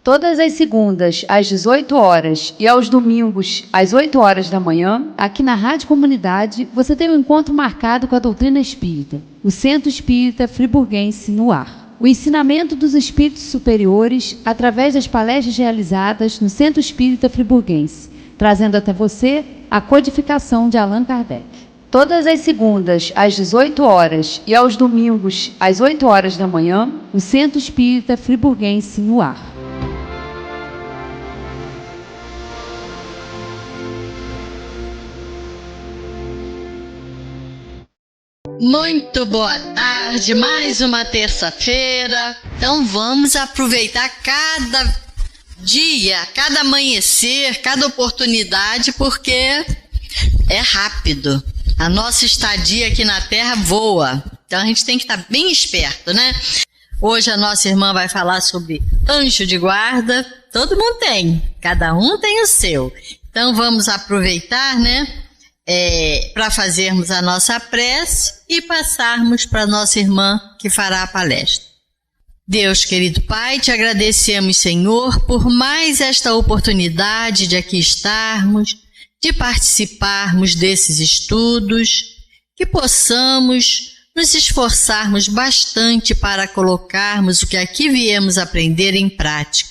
Todas as segundas, às 18 horas e aos domingos, às 8 horas da manhã, aqui na Rádio Comunidade, você tem um encontro marcado com a doutrina espírita, o Centro Espírita Friburguense no ar. O ensinamento dos espíritos superiores através das palestras realizadas no Centro Espírita Friburguense, trazendo até você a codificação de Allan Kardec. Todas as segundas, às 18 horas e aos domingos, às 8 horas da manhã, o Centro Espírita Friburguense no ar. Muito boa tarde, mais uma terça-feira. Então vamos aproveitar cada dia, cada amanhecer, cada oportunidade, porque é rápido. A nossa estadia aqui na Terra voa. Então a gente tem que estar bem esperto, né? Hoje a nossa irmã vai falar sobre anjo de guarda. Todo mundo tem, cada um tem o seu. Então vamos aproveitar, né? Para fazermos a nossa prece e passarmos para a nossa irmã que fará a palestra. Deus, querido Pai, te agradecemos, Senhor, por mais esta oportunidade de aqui estarmos, de participarmos desses estudos, que possamos nos esforçarmos bastante para colocarmos o que aqui viemos aprender em prática.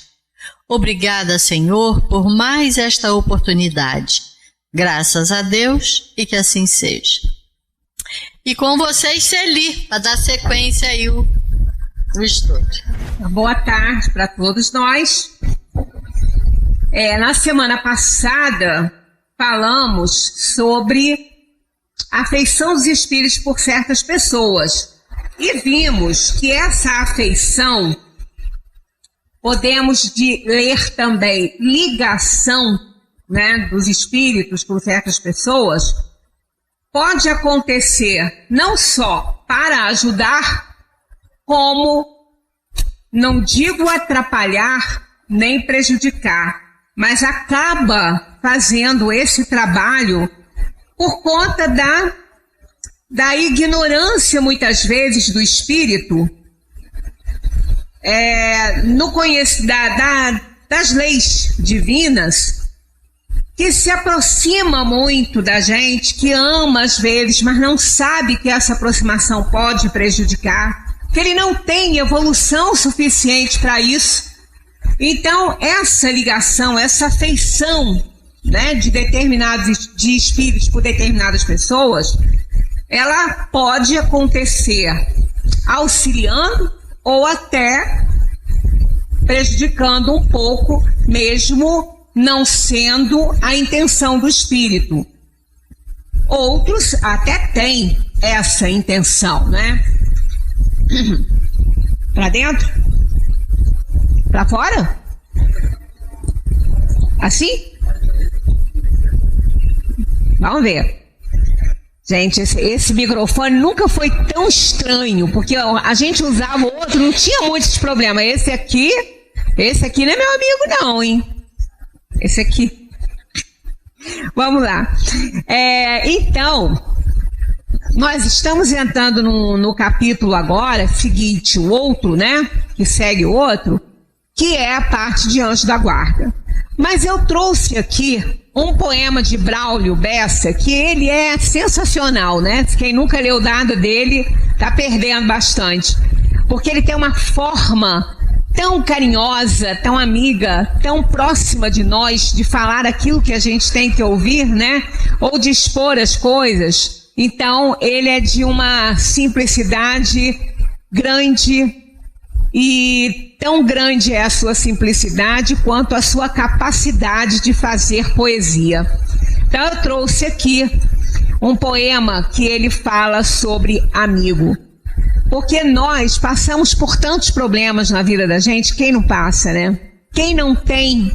Obrigada, Senhor, por mais esta oportunidade. Graças a Deus e que assim seja. E com vocês, Celi, para dar sequência aí o estudo. Boa tarde para todos nós. Na semana passada, falamos sobre a afeição dos espíritos por certas pessoas. E vimos que essa afeição, podemos ler também ligação, né, dos espíritos com certas pessoas, pode acontecer não só para ajudar, como, não digo atrapalhar, nem prejudicar, mas acaba fazendo esse trabalho por conta da ignorância, muitas vezes, do espírito, das leis divinas, que se aproxima muito da gente, que ama às vezes, mas não sabe que essa aproximação pode prejudicar, que ele não tem evolução suficiente para isso. Então, essa ligação, essa afeição, né, de espíritos por determinadas pessoas, ela pode acontecer auxiliando ou até prejudicando um pouco, mesmo não sendo a intenção do espírito. Outros até têm essa intenção, né? Para dentro? Para fora? Assim? Vamos ver. Gente, esse microfone nunca foi tão estranho, porque a gente usava o outro, não tinha muitos problemas. Esse aqui não é meu amigo não, hein? Esse aqui. Vamos lá. Então, nós estamos entrando no capítulo agora, seguinte, o outro, né? Que segue o outro, que é a parte de Anjo da Guarda. Mas eu trouxe aqui um poema de Braulio Bessa, que ele é sensacional, né? Quem nunca leu nada dele, tá perdendo bastante. Porque ele tem uma forma tão carinhosa, tão amiga, tão próxima de nós, de falar aquilo que a gente tem que ouvir, né? Ou de expor as coisas. Então, ele é de uma simplicidade grande, e tão grande é a sua simplicidade quanto a sua capacidade de fazer poesia. Então, eu trouxe aqui um poema que ele fala sobre amigo. Porque nós passamos por tantos problemas na vida da gente, quem não passa, né? Quem não tem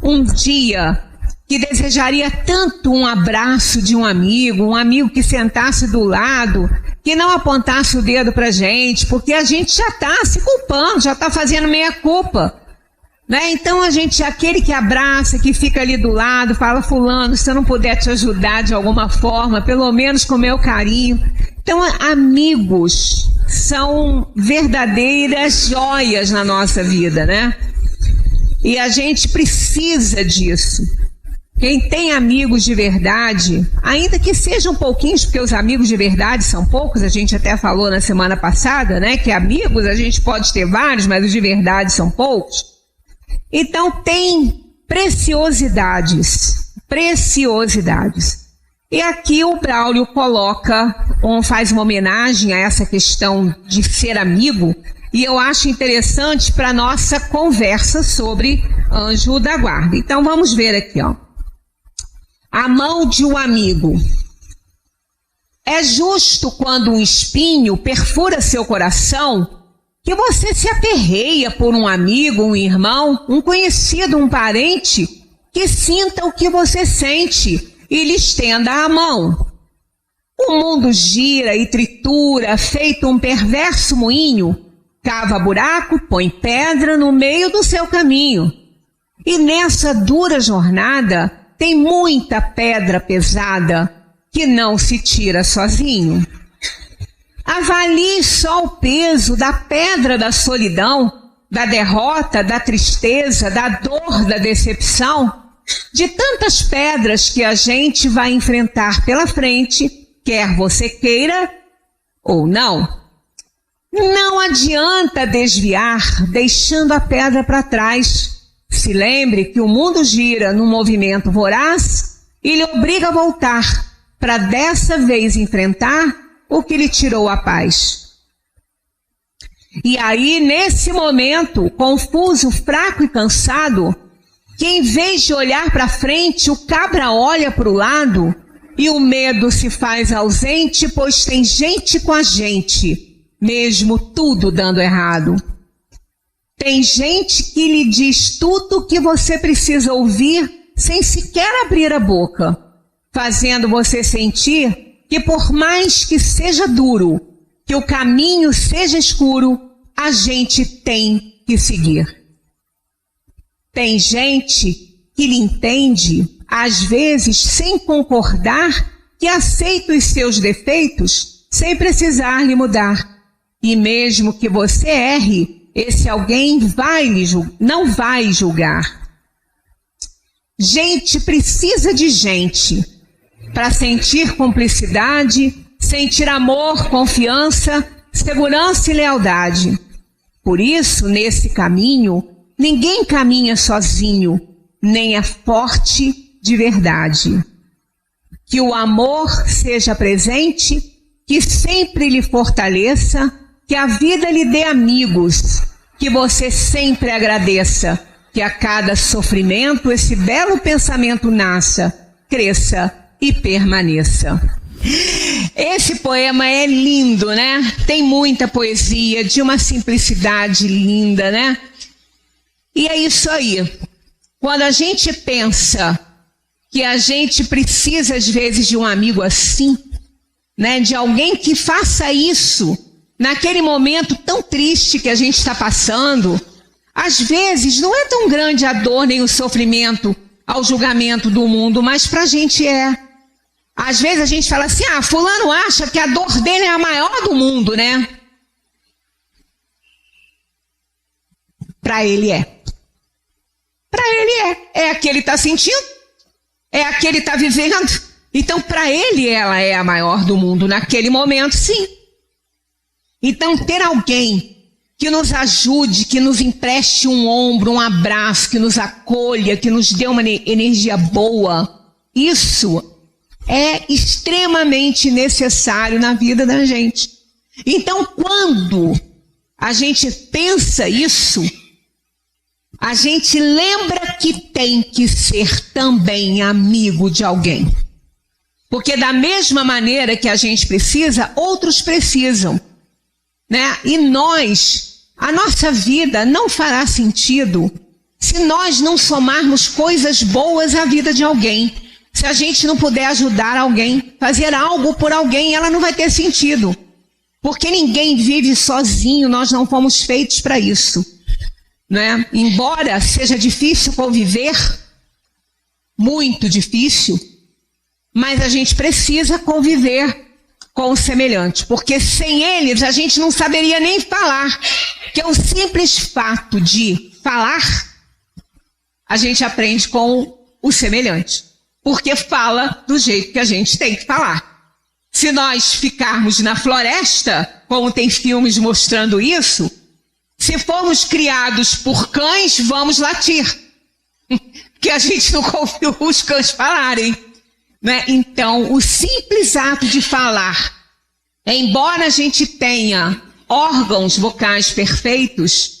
um dia que desejaria tanto um abraço de um amigo que sentasse do lado, que não apontasse o dedo pra gente, porque a gente já está se culpando, já está fazendo meia culpa, né? Então aquele que abraça, que fica ali do lado, fala: fulano, se eu não puder te ajudar de alguma forma, pelo menos com meu carinho. Então, amigos são verdadeiras joias na nossa vida, né? E a gente precisa disso. Quem tem amigos de verdade, ainda que sejam pouquinhos, porque os amigos de verdade são poucos, a gente até falou na semana passada, né, que amigos a gente pode ter vários, mas os de verdade são poucos. Então tem preciosidades. E aqui o Braulio faz uma homenagem a essa questão de ser amigo, e eu acho interessante para nossa conversa sobre anjo da guarda. Então vamos ver aqui, ó. A mão de um amigo. É justo quando um espinho perfura seu coração que você se aperreia por um amigo, um irmão, um conhecido, um parente que sinta o que você sente e lhe estenda a mão. O mundo gira e tritura, feito um perverso moinho, cava buraco, põe pedra no meio do seu caminho. E nessa dura jornada tem muita pedra pesada que não se tira sozinho. Avalie só o peso da pedra da solidão, da derrota, da tristeza, da dor, da decepção, de tantas pedras que a gente vai enfrentar pela frente, quer você queira ou não. Não adianta desviar deixando a pedra para trás. Se lembre que o mundo gira num movimento voraz e lhe obriga a voltar para dessa vez enfrentar o que lhe tirou a paz. E aí, nesse momento, confuso, fraco e cansado, que em vez de olhar para frente, o cabra olha para o lado e o medo se faz ausente, pois tem gente com a gente, mesmo tudo dando errado. Tem gente que lhe diz tudo o que você precisa ouvir sem sequer abrir a boca, fazendo você sentir que por mais que seja duro, que o caminho seja escuro, a gente tem que seguir. Tem gente que lhe entende, às vezes sem concordar, que aceita os seus defeitos sem precisar lhe mudar. E mesmo que você erre, esse alguém não vai julgar. Gente precisa de gente para sentir cumplicidade, sentir amor, confiança, segurança e lealdade. Por isso, nesse caminho, ninguém caminha sozinho, nem é forte de verdade. Que o amor seja presente, que sempre lhe fortaleça, que a vida lhe dê amigos, que você sempre agradeça, que a cada sofrimento esse belo pensamento nasça, cresça e permaneça. Esse poema é lindo, né? Tem muita poesia, de uma simplicidade linda, né? E é isso aí. Quando a gente pensa que a gente precisa, às vezes, de um amigo assim, né? De alguém que faça isso naquele momento tão triste que a gente está passando, às vezes não é tão grande a dor nem o sofrimento ao julgamento do mundo, mas para a gente é. Às vezes a gente fala assim, fulano acha que a dor dele é a maior do mundo, né? Para ele é. Para ele é. É a que ele está sentindo, é a que ele está vivendo. Então para ele ela é a maior do mundo naquele momento, sim. Então, ter alguém que nos ajude, que nos empreste um ombro, um abraço, que nos acolha, que nos dê uma energia boa, isso é extremamente necessário na vida da gente. Então, quando a gente pensa isso, a gente lembra que tem que ser também amigo de alguém. Porque da mesma maneira que a gente precisa, outros precisam. Né? E a nossa vida não fará sentido se nós não somarmos coisas boas à vida de alguém. Se a gente não puder ajudar alguém, fazer algo por alguém, ela não vai ter sentido. Porque ninguém vive sozinho, nós não fomos feitos para isso. Né? Embora seja difícil conviver, muito difícil, mas a gente precisa conviver com o semelhante, porque sem eles a gente não saberia nem falar, que é o simples fato de falar a gente aprende com o semelhante, porque fala do jeito que a gente tem que falar. Se nós ficarmos na floresta, como tem filmes mostrando isso, se formos criados por cães, vamos latir, porque a gente não ouviu os cães falarem, né? Então, o simples ato de falar, embora a gente tenha órgãos vocais perfeitos,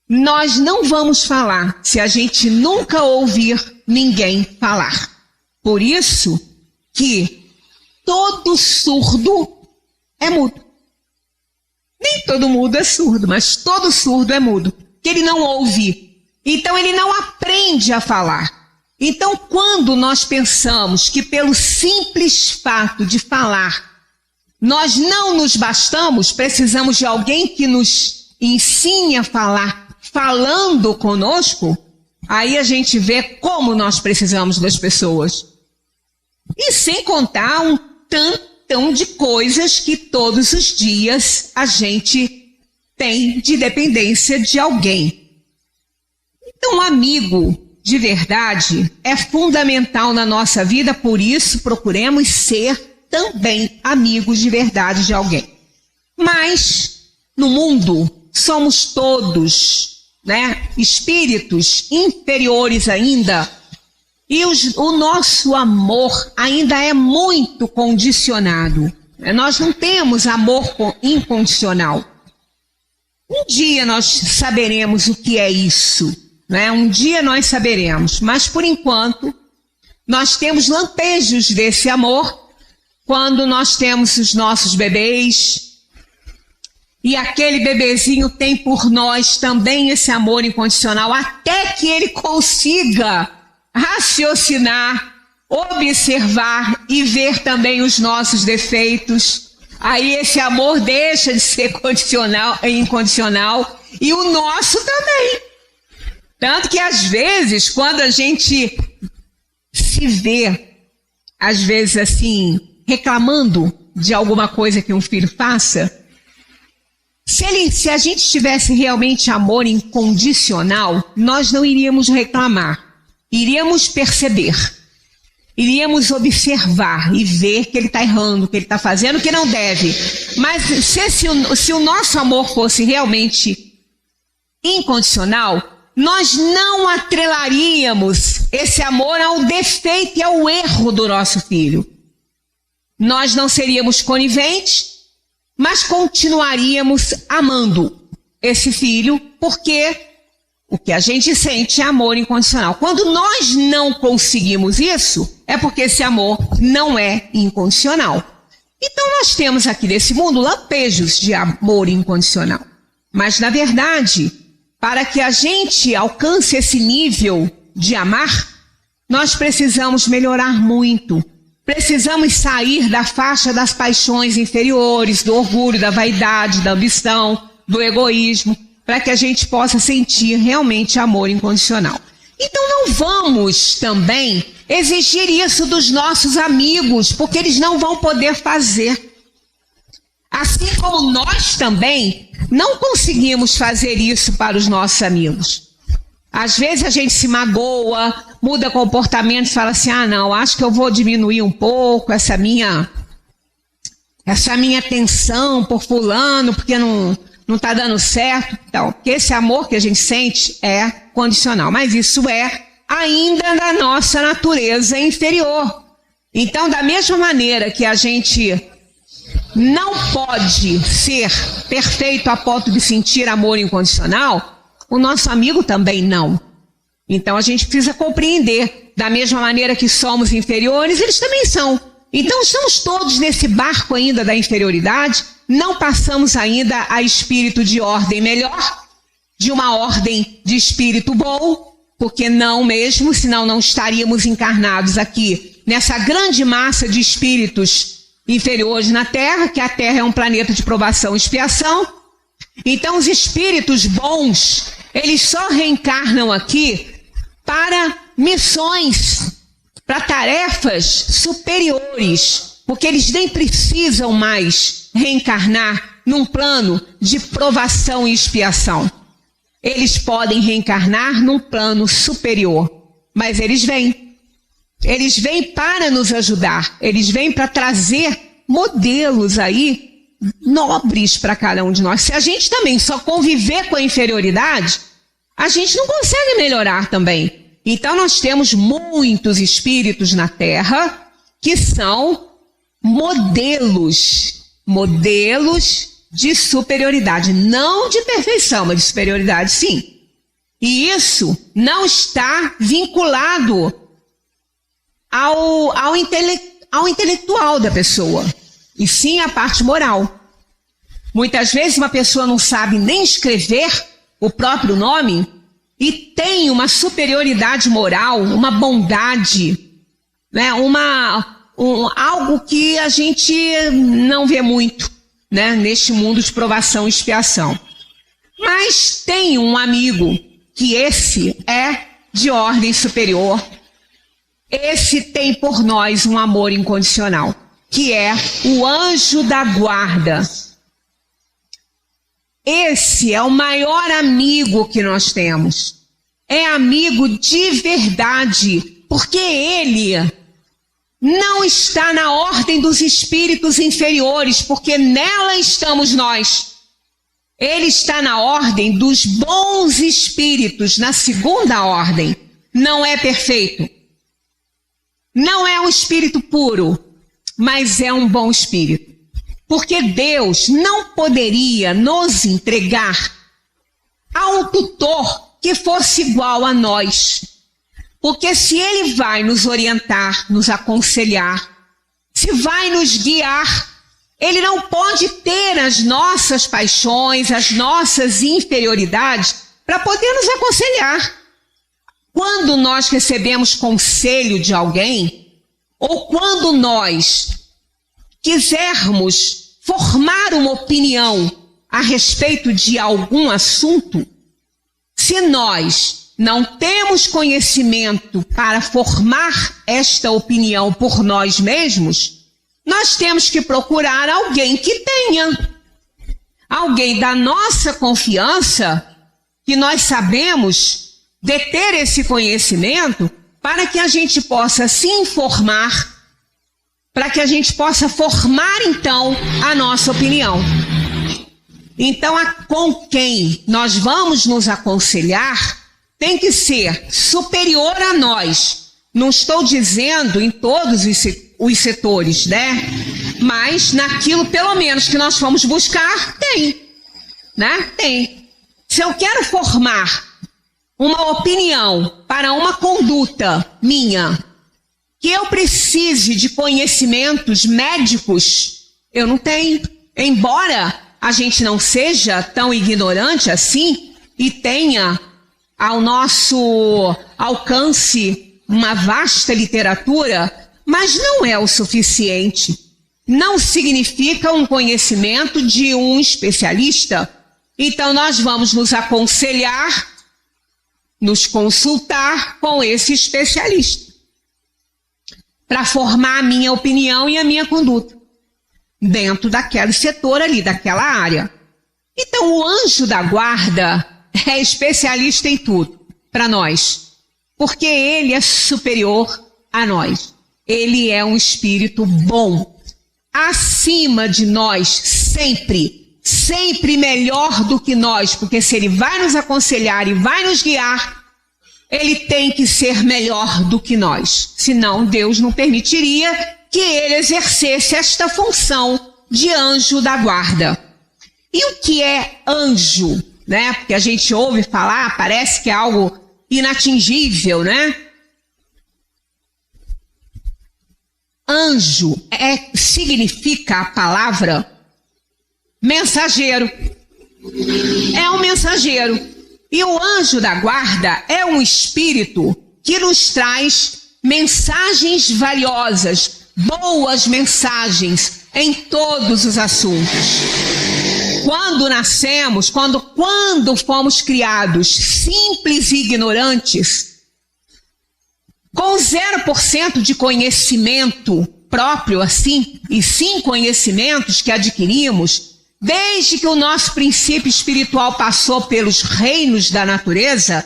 nós não vamos falar se a gente nunca ouvir ninguém falar. Por isso que todo surdo é mudo. Nem todo mudo é surdo, mas todo surdo é mudo, que ele não ouve. Então ele não aprende a falar. Então quando nós pensamos que pelo simples fato de falar, nós não nos bastamos, precisamos de alguém que nos ensine a falar, falando conosco, aí a gente vê como nós precisamos das pessoas. E sem contar um tantão de coisas que todos os dias a gente tem de dependência de alguém. Então, um amigo de verdade é fundamental na nossa vida, por isso procuremos ser também amigos de verdade de alguém. Mas, no mundo, somos todos, né, espíritos inferiores ainda, e o nosso amor ainda é muito condicionado. Nós não temos amor incondicional. Um dia nós saberemos o que é isso, né? Um dia nós saberemos, mas por enquanto nós temos lampejos desse amor quando nós temos os nossos bebês, e aquele bebezinho tem por nós também esse amor incondicional, até que ele consiga raciocinar, observar e ver também os nossos defeitos. Aí esse amor deixa de ser incondicional, e o nosso também. Tanto que às vezes, quando a gente se vê, às vezes assim, reclamando de alguma coisa que um filho faça, se a gente tivesse realmente amor incondicional, nós não iríamos reclamar, iríamos perceber, iríamos observar e ver que ele está errando, que ele está fazendo o que não deve. Mas se o nosso amor fosse realmente incondicional, nós não atrelaríamos esse amor ao defeito e ao erro do nosso filho. Nós não seríamos coniventes, mas continuaríamos amando esse filho, porque o que a gente sente é amor incondicional. Quando nós não conseguimos isso, é porque esse amor não é incondicional. Então nós temos aqui nesse mundo lampejos de amor incondicional. Mas na verdade, para que a gente alcance esse nível de amar, nós precisamos melhorar muito. Precisamos sair da faixa das paixões inferiores, do orgulho, da vaidade, da ambição, do egoísmo, para que a gente possa sentir realmente amor incondicional. Então não vamos também exigir isso dos nossos amigos, porque eles não vão poder fazer. Assim como nós também não conseguimos fazer isso para os nossos amigos. Às vezes a gente se magoa, muda comportamento e fala assim, não, acho que eu vou diminuir um pouco essa minha atenção por fulano, porque não está dando certo. Então, porque esse amor que a gente sente é condicional, mas isso é ainda da nossa natureza inferior. Então, da mesma maneira que a gente não pode ser perfeito a ponto de sentir amor incondicional, o nosso amigo também não. Então a gente precisa compreender, da mesma maneira que somos inferiores, eles também são. Então estamos todos nesse barco ainda da inferioridade, não passamos ainda a espírito de ordem melhor, de uma ordem de espírito bom, porque não mesmo, senão não estaríamos encarnados aqui nessa grande massa de espíritos inferiores na Terra, que a Terra é um planeta de provação e expiação. Então os espíritos bons, eles só reencarnam aqui para missões, para tarefas superiores, porque eles nem precisam mais reencarnar num plano de provação e expiação. Eles podem reencarnar num plano superior, mas eles vêm. Eles vêm para nos ajudar, eles vêm para trazer modelos aí nobres para cada um de nós. Se a gente também só conviver com a inferioridade, a gente não consegue melhorar também. Então nós temos muitos espíritos na Terra que são modelos de superioridade, não de perfeição, mas de superioridade sim. E isso não está vinculado ao intelectual da pessoa, e sim à parte moral. Muitas vezes uma pessoa não sabe nem escrever o próprio nome e tem uma superioridade moral, uma bondade, né? Algo que a gente não vê muito, né? Neste mundo de provação e expiação. Mas tem um amigo que esse é de ordem superior. Esse tem por nós um amor incondicional, que é o anjo da guarda. Esse é o maior amigo que nós temos. É amigo de verdade, porque ele não está na ordem dos espíritos inferiores, porque nela estamos nós. Ele está na ordem dos bons espíritos, na segunda ordem. Não é perfeito. Não é um espírito puro, mas é um bom espírito. Porque Deus não poderia nos entregar a um tutor que fosse igual a nós. Porque se ele vai nos orientar, nos aconselhar, se vai nos guiar, ele não pode ter as nossas paixões, as nossas inferioridades para poder nos aconselhar. Quando nós recebemos conselho de alguém, ou quando nós quisermos formar uma opinião a respeito de algum assunto, se nós não temos conhecimento para formar esta opinião por nós mesmos, nós temos que procurar alguém que tenha. Alguém da nossa confiança, que nós sabemos deter esse conhecimento, para que a gente possa se informar, para que a gente possa formar, então, a nossa opinião. Então, com quem nós vamos nos aconselhar tem que ser superior a nós. Não estou dizendo em todos os setores, né? Mas naquilo, pelo menos, que nós vamos buscar, tem. Né? Tem. Se eu quero formar uma opinião para uma conduta minha, que eu precise de conhecimentos médicos, eu não tenho. Embora a gente não seja tão ignorante assim e tenha ao nosso alcance uma vasta literatura, mas não é o suficiente. Não significa um conhecimento de um especialista. Então nós vamos nos aconselhar, nos consultar com esse especialista para formar a minha opinião e a minha conduta dentro daquele setor ali, daquela área. Então o anjo da guarda é especialista em tudo para nós, porque ele é superior a nós. Ele é um espírito bom, acima de nós, sempre melhor do que nós, porque se ele vai nos aconselhar e vai nos guiar, ele tem que ser melhor do que nós. Senão Deus não permitiria que ele exercesse esta função de anjo da guarda. E o que é anjo, né? Porque a gente ouve falar, parece que é algo inatingível, né? Anjo significa a palavra mensageiro. É um mensageiro. E o anjo da guarda é um espírito que nos traz mensagens valiosas, boas mensagens em todos os assuntos. Quando nascemos, quando fomos criados simples e ignorantes, com 0% de conhecimento próprio assim, e sim conhecimentos que adquirimos desde que o nosso princípio espiritual passou pelos reinos da natureza,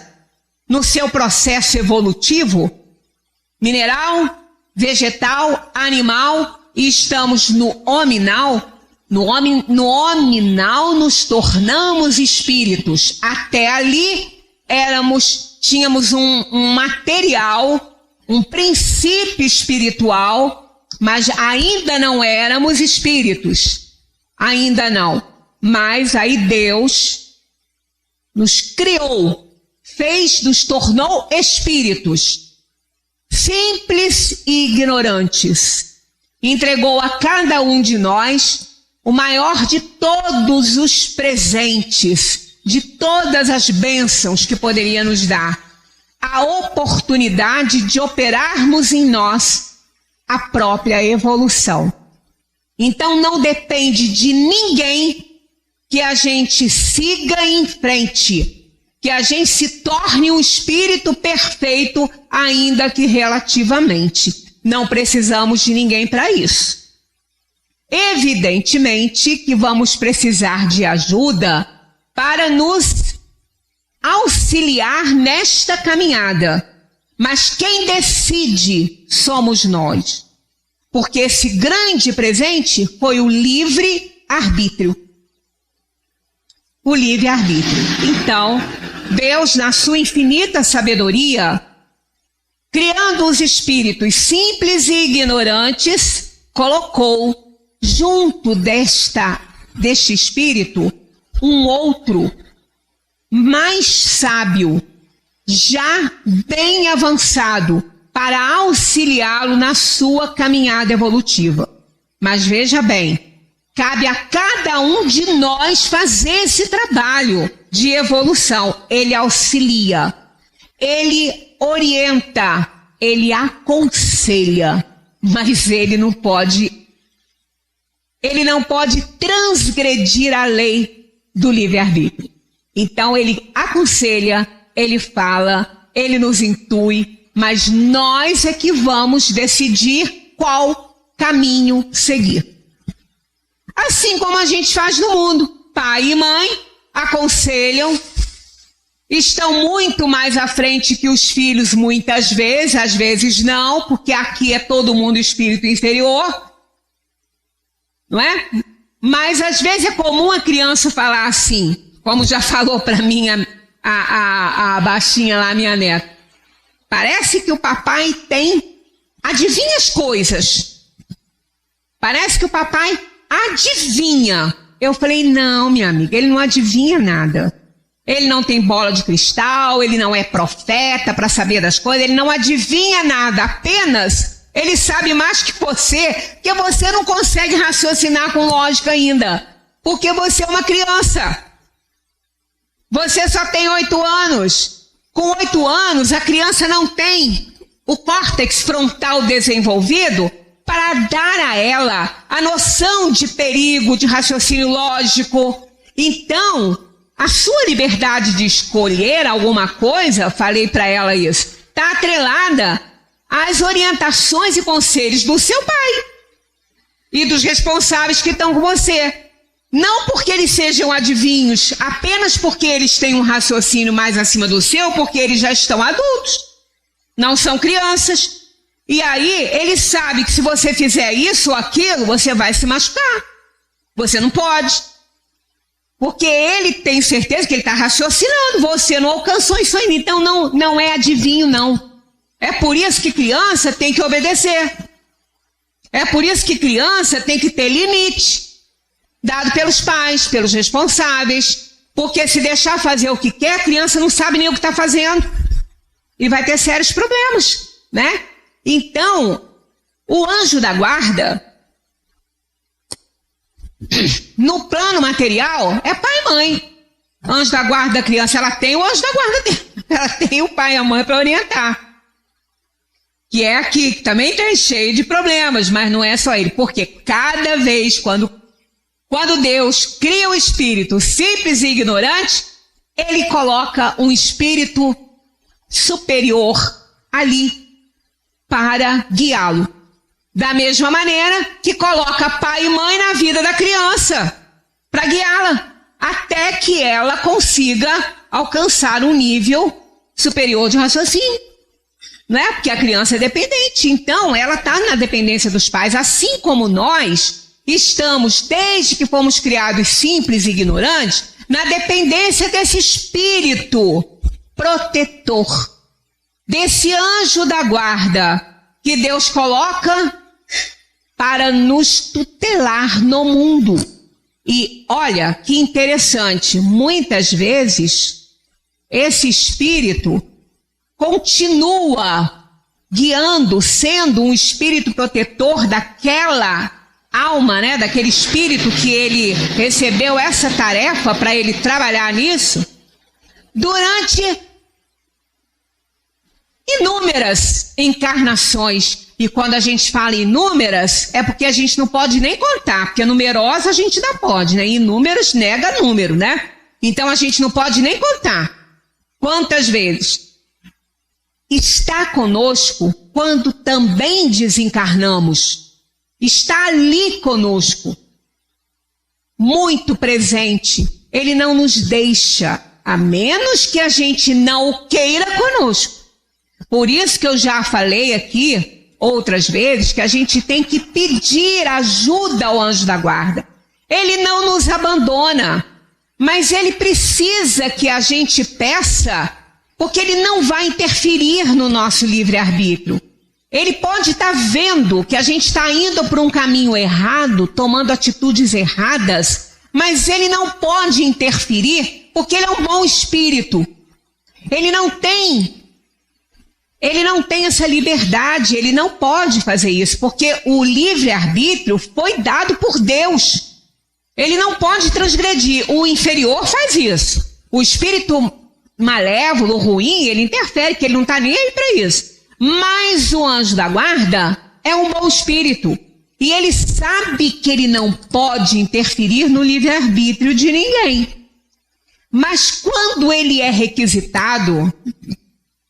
no seu processo evolutivo, mineral, vegetal, animal, e estamos no hominal. No hominal nos tornamos espíritos. Até ali tínhamos um material, um princípio espiritual, mas ainda não éramos espíritos. Ainda não. Mas aí Deus nos criou, nos tornou espíritos, simples e ignorantes. Entregou a cada um de nós o maior de todos os presentes, de todas as bênçãos que poderia nos dar, a oportunidade de operarmos em nós a própria evolução. Então não depende de ninguém que a gente siga em frente, que a gente se torne um espírito perfeito, ainda que relativamente. Não precisamos de ninguém para isso. Evidentemente que vamos precisar de ajuda para nos auxiliar nesta caminhada. Mas quem decide somos nós. Porque esse grande presente foi o livre-arbítrio. O livre-arbítrio. Então, Deus, na sua infinita sabedoria, criando os espíritos simples e ignorantes, colocou junto deste espírito um outro mais sábio, já bem avançado, para auxiliá-lo na sua caminhada evolutiva. Mas veja bem, cabe a cada um de nós fazer esse trabalho de evolução. Ele auxilia, ele orienta, ele aconselha, mas ele não pode transgredir a lei do livre-arbítrio. Então ele aconselha, ele fala, ele nos intui, mas nós é que vamos decidir qual caminho seguir. Assim como a gente faz no mundo. Pai e mãe aconselham, estão muito mais à frente que os filhos muitas vezes, às vezes não, porque aqui é todo mundo espírito inferior, não é? Mas às vezes é comum a criança falar assim, como já falou para mim a baixinha lá, minha neta. Parece que o papai adivinha as coisas. Parece que o papai adivinha. Eu falei, não, minha amiga, ele não adivinha nada. Ele não tem bola de cristal, ele não é profeta para saber das coisas, ele não adivinha nada, apenas ele sabe mais que você não consegue raciocinar com lógica ainda, porque você é uma criança. Você só tem 8 anos. Com 8 anos, a criança não tem o córtex frontal desenvolvido para dar a ela a noção de perigo, de raciocínio lógico. Então, a sua liberdade de escolher alguma coisa, falei para ela isso, está atrelada às orientações e conselhos do seu pai e dos responsáveis que estão com você. Não porque eles sejam adivinhos, apenas porque eles têm um raciocínio mais acima do seu, porque eles já estão adultos, não são crianças. E aí, ele sabe que se você fizer isso ou aquilo, você vai se machucar. Você não pode. Porque ele tem certeza que ele está raciocinando, você não alcançou isso ainda. Então não é adivinho, não. É por isso que criança tem que obedecer. É por isso que criança tem que ter limite, dado pelos pais, pelos responsáveis. Porque se deixar fazer o que quer, a criança não sabe nem o que está fazendo. E vai ter sérios problemas, né? Então, o anjo da guarda, no plano material, é pai e mãe. Anjo da guarda da criança, ela tem o anjo da guarda dela. Ela tem o pai e a mãe para orientar. Que é aqui, que também tem cheio de problemas, mas não é só ele. Porque cada vez, quando Deus cria um espírito simples e ignorante, ele coloca um espírito superior ali para guiá-lo. Da mesma maneira que coloca pai e mãe na vida da criança, para guiá-la até que ela consiga alcançar um nível superior de raciocínio, não é? Porque a criança é dependente, então ela está na dependência dos pais, assim como nós estamos, desde que fomos criados simples e ignorantes, na dependência desse espírito protetor, desse anjo da guarda que Deus coloca para nos tutelar no mundo. E olha que interessante, muitas vezes esse espírito continua guiando, sendo um espírito protetor daquela alma, né, daquele espírito que ele recebeu essa tarefa para ele trabalhar nisso, durante inúmeras encarnações. E quando a gente fala inúmeras, é porque a gente não pode nem contar, porque numerosa a gente ainda pode, né? Inúmeras nega número, né? Então a gente não pode nem contar quantas vezes está conosco quando também desencarnamos. Está ali conosco, muito presente. Ele não nos deixa, a menos que a gente não o queira conosco. Por isso que eu já falei aqui outras vezes que a gente tem que pedir ajuda ao anjo da guarda. Ele não nos abandona, mas ele precisa que a gente peça, porque ele não vai interferir no nosso livre-arbítrio. Ele pode estar vendo que a gente está indo por um caminho errado, tomando atitudes erradas, mas ele não pode interferir, porque ele é um bom espírito. Ele não tem essa liberdade, ele não pode fazer isso, porque o livre-arbítrio foi dado por Deus. Ele não pode transgredir. O inferior faz isso. O espírito malévolo, ruim, ele interfere, que ele não está nem aí para isso. Mas o anjo da guarda é um bom espírito. E ele sabe que ele não pode interferir no livre-arbítrio de ninguém. Mas quando ele é requisitado,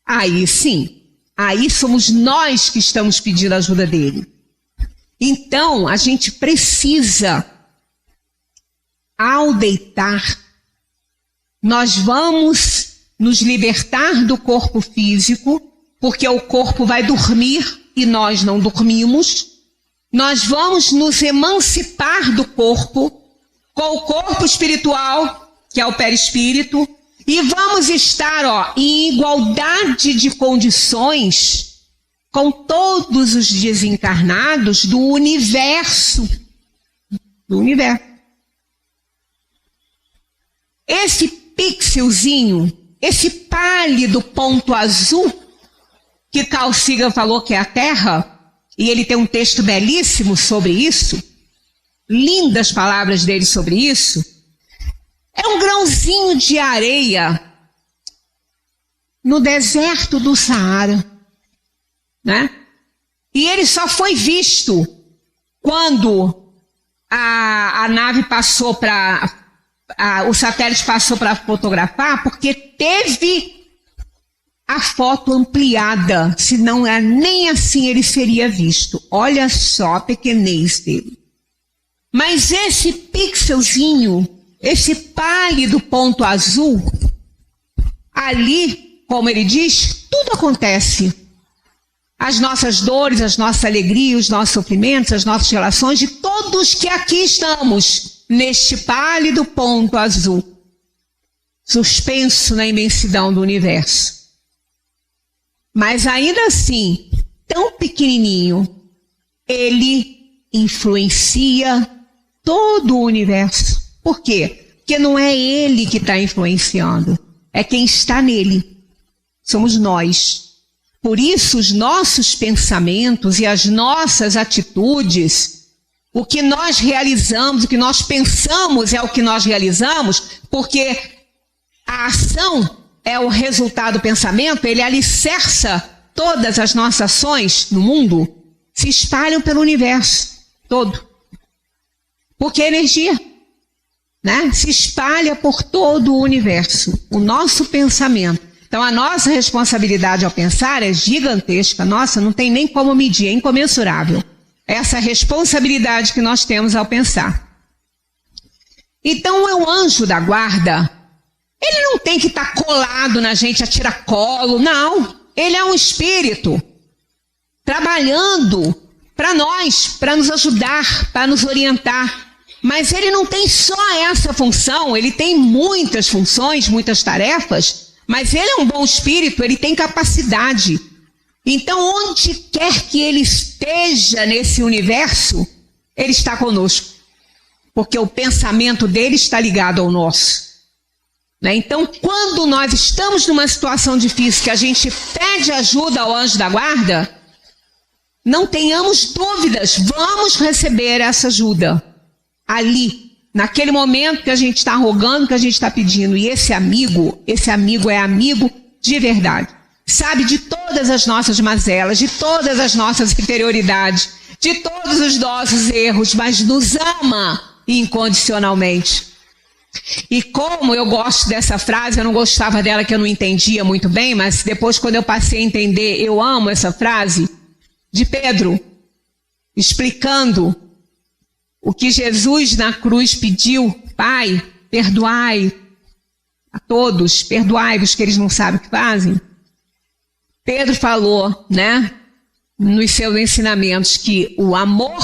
aí sim, aí somos nós que estamos pedindo a ajuda dele. Então, a gente precisa, ao deitar, nós vamos nos libertar do corpo físico, porque o corpo vai dormir e nós não dormimos. Nós vamos nos emancipar do corpo, com o corpo espiritual, que é o perispírito, e vamos estar, em igualdade de condições com todos os desencarnados do universo. Esse pixelzinho, esse pálido ponto azul, que Carl Sagan falou que é a Terra, e ele tem um texto belíssimo sobre isso, lindas palavras dele sobre isso, é um grãozinho de areia no deserto do Saara, né? E ele só foi visto quando a nave passou para... o satélite passou para fotografar, porque teve a foto ampliada, senão nem assim ele seria visto. Olha só a pequenez dele. Mas esse pixelzinho, esse pálido ponto azul, ali, como ele diz, tudo acontece. As nossas dores, as nossas alegrias, os nossos sofrimentos, as nossas relações, de todos que aqui estamos, neste pálido ponto azul, suspenso na imensidão do universo. Mas ainda assim, tão pequenininho, ele influencia todo o universo. Por quê? Porque não é ele que está influenciando, é quem está nele. Somos nós. Por isso, os nossos pensamentos e as nossas atitudes, o que nós realizamos, o que nós pensamos é o que nós realizamos, porque a ação é o resultado do pensamento, ele alicerça todas as nossas ações no mundo, se espalham pelo universo todo. Porque é energia, né? Se espalha por todo o universo, o nosso pensamento. Então a nossa responsabilidade ao pensar é gigantesca, nossa, não tem nem como medir, é incomensurável. Essa responsabilidade que nós temos ao pensar. Então, o anjo da guarda, ele não tem que estar colado na gente a tiracolo, não. Ele é um espírito trabalhando para nós, para nos ajudar, para nos orientar. Mas ele não tem só essa função, ele tem muitas funções, muitas tarefas, mas ele é um bom espírito, ele tem capacidade. Então, onde quer que ele esteja nesse universo, ele está conosco, porque o pensamento dele está ligado ao nosso. Então, quando nós estamos numa situação difícil, que a gente pede ajuda ao anjo da guarda, não tenhamos dúvidas, vamos receber essa ajuda ali, naquele momento que a gente está rogando, que a gente está pedindo. E esse amigo é amigo de verdade. Sabe de todas as nossas mazelas, de todas as nossas interioridades, de todos os nossos erros, mas nos ama incondicionalmente. E como eu gosto dessa frase, eu não gostava dela, que eu não entendia muito bem, mas depois, quando eu passei a entender, eu amo essa frase de Pedro, explicando o que Jesus na cruz pediu: Pai, perdoai a todos, perdoai-vos que eles não sabem o que fazem. Pedro falou, nos seus ensinamentos, que o amor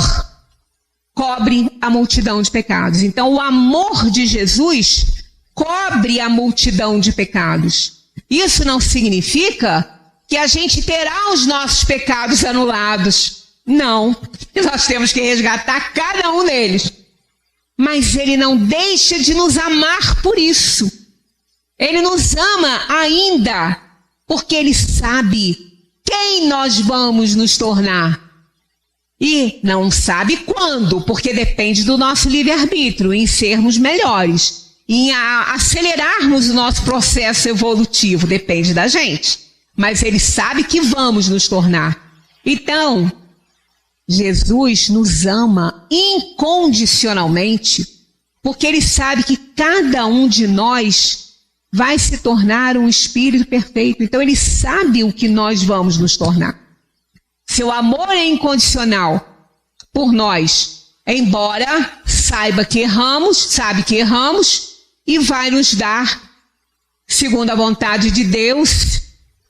cobre a multidão de pecados. Então, o amor de Jesus cobre a multidão de pecados. Isso não significa que a gente terá os nossos pecados anulados. Não. Nós temos que resgatar cada um deles. Mas ele não deixa de nos amar por isso. Ele nos ama ainda, porque ele sabe quem nós vamos nos tornar. E não sabe quando, porque depende do nosso livre-arbítrio, em sermos melhores, em acelerarmos o nosso processo evolutivo, depende da gente. Mas ele sabe que vamos nos tornar. Então, Jesus nos ama incondicionalmente, porque ele sabe que cada um de nós vai se tornar um espírito perfeito. Então, ele sabe o que nós vamos nos tornar. Seu amor é incondicional por nós, embora sabe que erramos, e vai nos dar, segundo a vontade de Deus,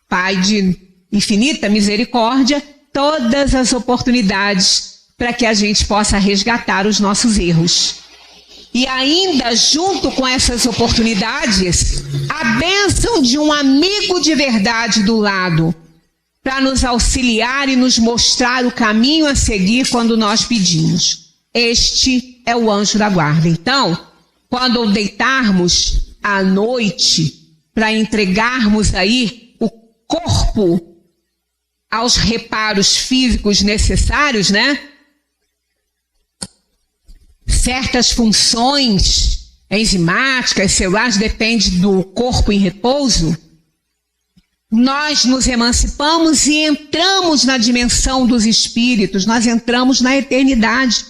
Pai de infinita misericórdia, todas as oportunidades para que a gente possa resgatar os nossos erros. E ainda, junto com essas oportunidades, a bênção de um amigo de verdade do lado, para nos auxiliar e nos mostrar o caminho a seguir quando nós pedimos. Este é o anjo da guarda. Então, quando deitarmos à noite, para entregarmos aí o corpo aos reparos físicos necessários, certas funções enzimáticas, celulares, depende do corpo em repouso, nós nos emancipamos e entramos na dimensão dos espíritos, nós entramos na eternidade.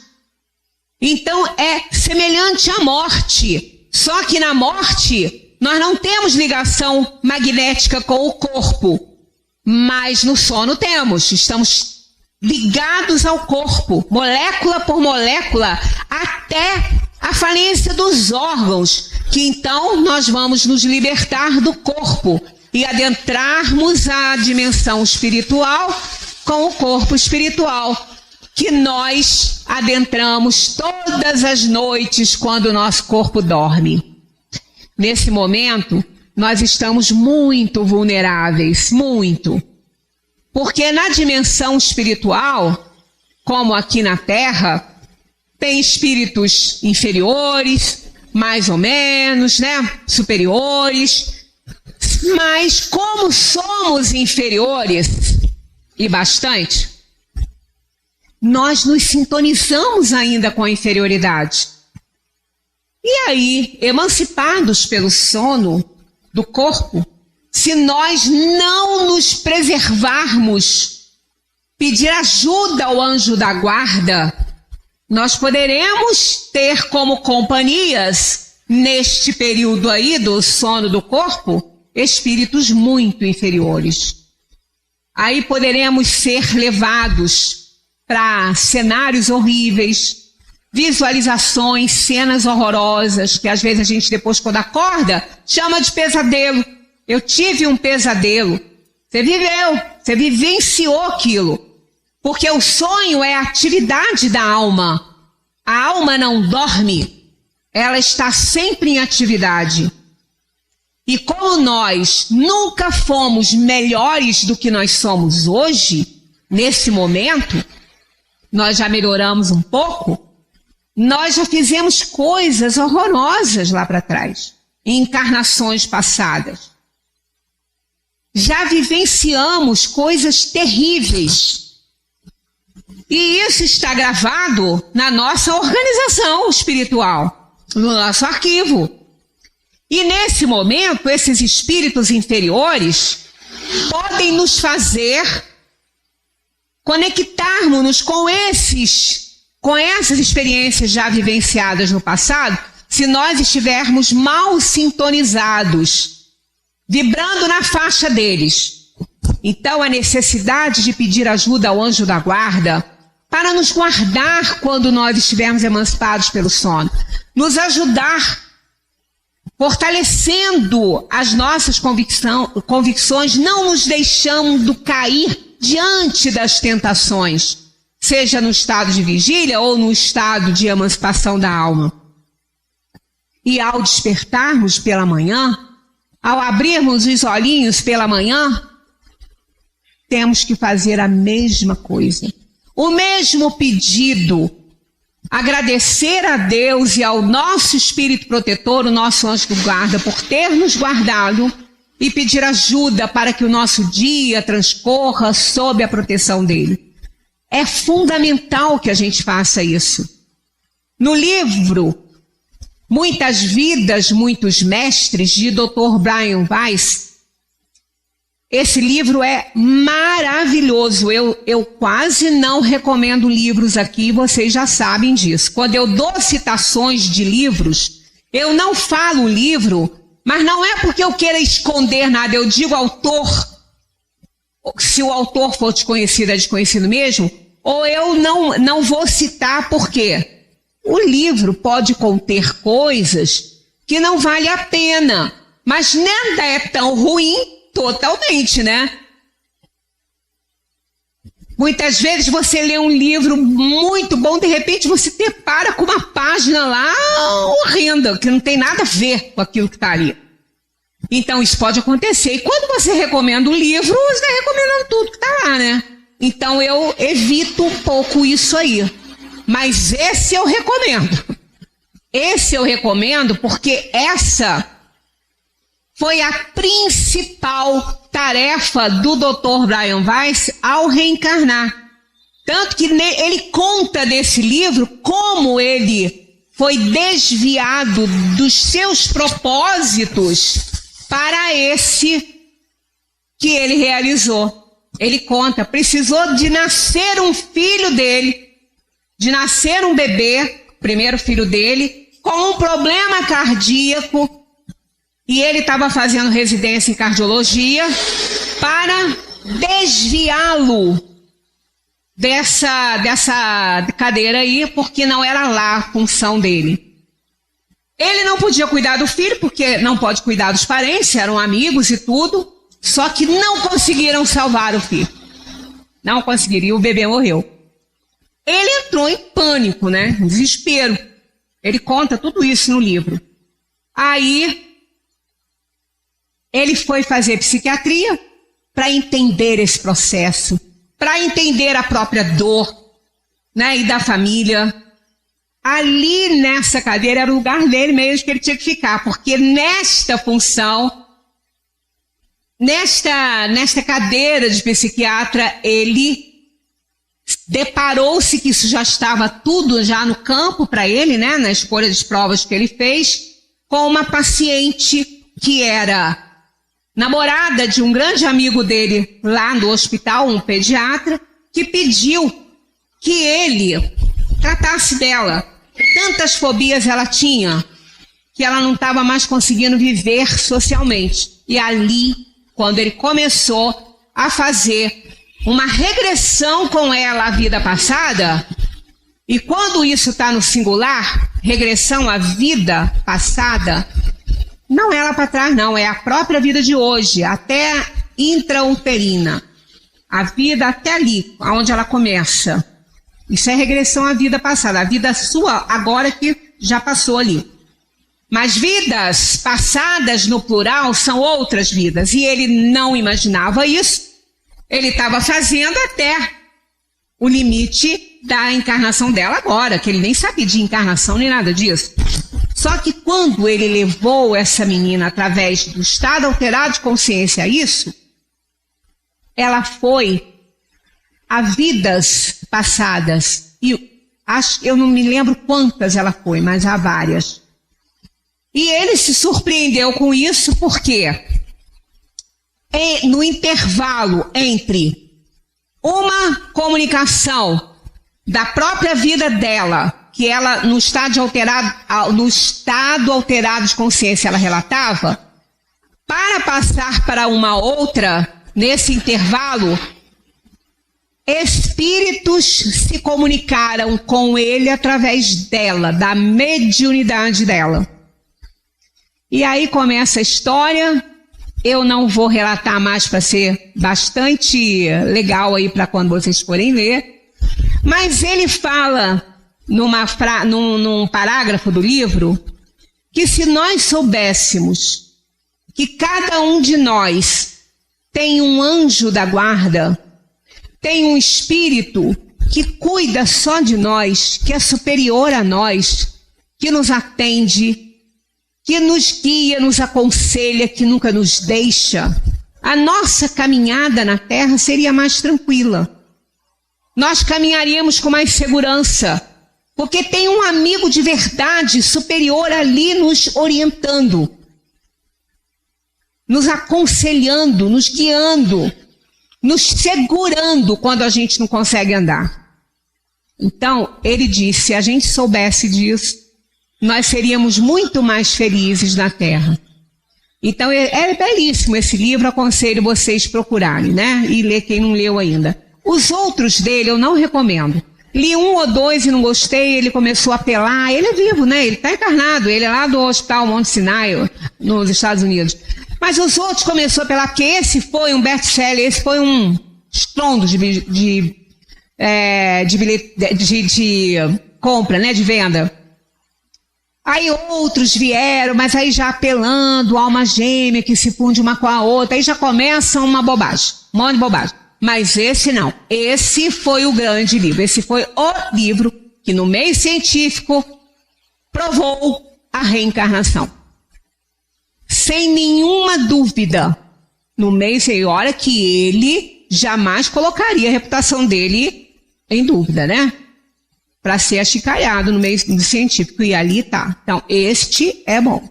Então é semelhante à morte, só que na morte nós não temos ligação magnética com o corpo, mas no sono temos, estamos ligados ao corpo, molécula por molécula, até a falência dos órgãos, que então nós vamos nos libertar do corpo e adentrarmos a dimensão espiritual com o corpo espiritual, que nós adentramos todas as noites quando o nosso corpo dorme. Nesse momento, nós estamos muito vulneráveis, muito. Porque na dimensão espiritual, como aqui na Terra, tem espíritos inferiores, mais ou menos, superiores. Mas como somos inferiores, e bastante, nós nos sintonizamos ainda com a inferioridade. E aí, emancipados pelo sono do corpo, se nós não nos preservarmos, pedir ajuda ao anjo da guarda, nós poderemos ter como companhias, neste período aí do sono do corpo, espíritos muito inferiores. Aí poderemos ser levados para cenários horríveis, visualizações, cenas horrorosas, que às vezes a gente depois quando acorda, chama de pesadelo. Eu tive um pesadelo. Você viveu, você vivenciou aquilo. Porque o sonho é a atividade da alma. A alma não dorme, ela está sempre em atividade. E como nós nunca fomos melhores do que nós somos hoje, nesse momento, nós já melhoramos um pouco, nós já fizemos coisas horrorosas lá para trás, em encarnações passadas. Já vivenciamos coisas terríveis. E isso está gravado na nossa organização espiritual, no nosso arquivo. E nesse momento, esses espíritos inferiores podem nos fazer conectarmos-nos com essas experiências já vivenciadas no passado, se nós estivermos mal sintonizados, vibrando na faixa deles. Então, a necessidade de pedir ajuda ao anjo da guarda para nos guardar quando nós estivermos emancipados pelo sono, nos ajudar, fortalecendo as nossas convicções, não nos deixando cair diante das tentações, seja no estado de vigília ou no estado de emancipação da alma. E ao despertarmos pela manhã, ao abrirmos os olhinhos pela manhã, temos que fazer a mesma coisa, o mesmo pedido, agradecer a Deus e ao nosso espírito protetor, o nosso anjo do guarda, por ter nos guardado e pedir ajuda para que o nosso dia transcorra sob a proteção dele. É fundamental que a gente faça isso. No livro Muitas Vidas, Muitos Mestres, de Dr. Brian Weiss, esse livro é maravilhoso. Eu quase não recomendo livros aqui, vocês já sabem disso. Quando eu dou citações de livros, eu não falo o livro, mas não é porque eu queira esconder nada. Eu digo autor, se o autor for desconhecido, é desconhecido mesmo, ou eu não vou citar porque o livro pode conter coisas que não vale a pena, mas nada é tão ruim totalmente, né? Muitas vezes você lê um livro muito bom, de repente você depara com uma página lá horrenda, que não tem nada a ver com aquilo que está ali. Então isso pode acontecer. E quando você recomenda o livro, você está recomendando tudo que está lá, né? Então eu evito um pouco isso aí. Mas esse eu recomendo. Esse eu recomendo porque essa foi a principal tarefa do Dr. Brian Weiss ao reencarnar. Tanto que ele conta desse livro como ele foi desviado dos seus propósitos para esse que ele realizou. Ele conta, precisou de nascer um filho dele, de nascer um bebê, primeiro filho dele, com um problema cardíaco, e ele estava fazendo residência em cardiologia para desviá-lo dessa cadeira aí, porque não era lá a função dele. Ele não podia cuidar do filho, porque não pode cuidar dos parentes, eram amigos e tudo, só que não conseguiram salvar o filho. Não conseguiram, e o bebê morreu. Ele entrou em pânico, né? Em desespero. Ele conta tudo isso no livro. Aí ele foi fazer psiquiatria para entender esse processo, para entender a própria dor, né, e da família. Ali nessa cadeira era o lugar dele mesmo que ele tinha que ficar, porque nesta função, nesta cadeira de psiquiatra, ele deparou-se que isso já estava tudo já no campo para ele, né, na escolha das provas que ele fez, com uma paciente que era namorada de um grande amigo dele lá no hospital, um pediatra, que pediu que ele tratasse dela. Tantas fobias ela tinha, que ela não estava mais conseguindo viver socialmente. E ali, quando ele começou a fazer uma regressão com ela à vida passada, E quando isso está no singular, regressão à vida passada, não é lá para trás, não, é a própria vida de hoje, até intrauterina. A vida até ali, onde ela começa. Isso é regressão à vida passada, a vida sua agora que já passou ali. Mas vidas passadas no plural são outras vidas. E ele não imaginava isso. Ele estava fazendo até o limite da encarnação dela agora, que ele nem sabia de encarnação nem nada disso. Só que quando ele levou essa menina através do estado alterado de consciência a isso, ela foi a vidas passadas. E eu não me lembro quantas ela foi, mas há várias. E ele se surpreendeu com isso porque no intervalo entre uma comunicação da própria vida dela, que ela no estado alterado de consciência ela relatava, para passar para uma outra, nesse intervalo, espíritos se comunicaram com ele através dela, da mediunidade dela. E aí começa a história. Eu não vou relatar mais para ser bastante legal aí para quando vocês forem ler. Mas ele fala num parágrafo do livro que se nós soubéssemos que cada um de nós tem um anjo da guarda, tem um espírito que cuida só de nós, que é superior a nós, que nos atende, que nos guia, nos aconselha, que nunca nos deixa, a nossa caminhada na Terra seria mais tranquila. Nós caminharíamos com mais segurança, porque tem um amigo de verdade superior ali nos orientando, nos aconselhando, nos guiando, nos segurando quando a gente não consegue andar. Então, ele disse, se a gente soubesse disso, nós seríamos muito mais felizes na Terra. Então, é belíssimo esse livro, aconselho vocês procurarem, né? E ler quem não leu ainda. Os outros dele eu não recomendo. Li 1 ou 2 e não gostei, ele começou a apelar. Ele é vivo, né? Ele está encarnado, ele é lá do Hospital Mount Sinai, nos Estados Unidos. Mas os outros começou a apelar, porque esse foi um best-seller, esse foi um estrondo de compra, né? De venda. Aí outros vieram, mas aí já apelando, alma gêmea que se funde uma com a outra, aí já começa uma bobagem, um monte de bobagem. Mas esse não, esse foi o grande livro, esse foi o livro que no meio científico provou a reencarnação. Sem nenhuma dúvida, no meio científico, olha que ele jamais colocaria a reputação dele em dúvida, né? Para ser achicalhado no meio científico, e ali tá. Então, este é bom.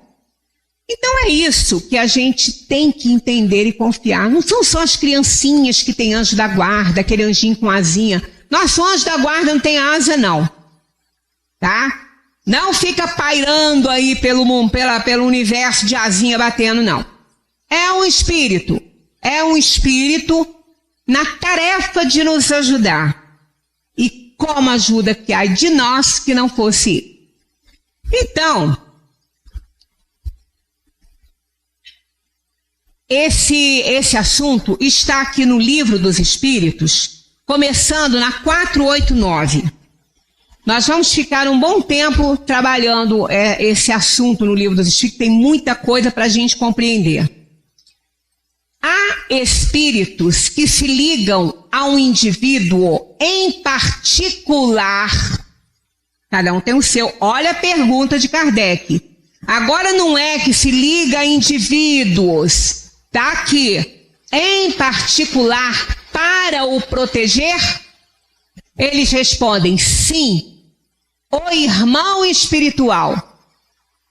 Então é isso que a gente tem que entender e confiar. Não são só as criancinhas que têm anjo da guarda, aquele anjinho com asinha. Nosso anjo da guarda não tem asa, não. Tá? Não fica pairando aí pelo universo de asinha batendo, não. É um espírito na tarefa de nos ajudar. E como ajuda que há de nós que não fosse ele. Então, esse assunto está aqui no Livro dos Espíritos, começando na 489. Nós vamos ficar um bom tempo trabalhando esse assunto no Livro dos Espíritos, tem muita coisa para a gente compreender. Há espíritos que se ligam a um indivíduo em particular. Cada um tem o seu. Olha a pergunta de Kardec. Agora não é que se liga a indivíduos. Está aqui. Em particular, para o proteger? Eles respondem sim. O irmão espiritual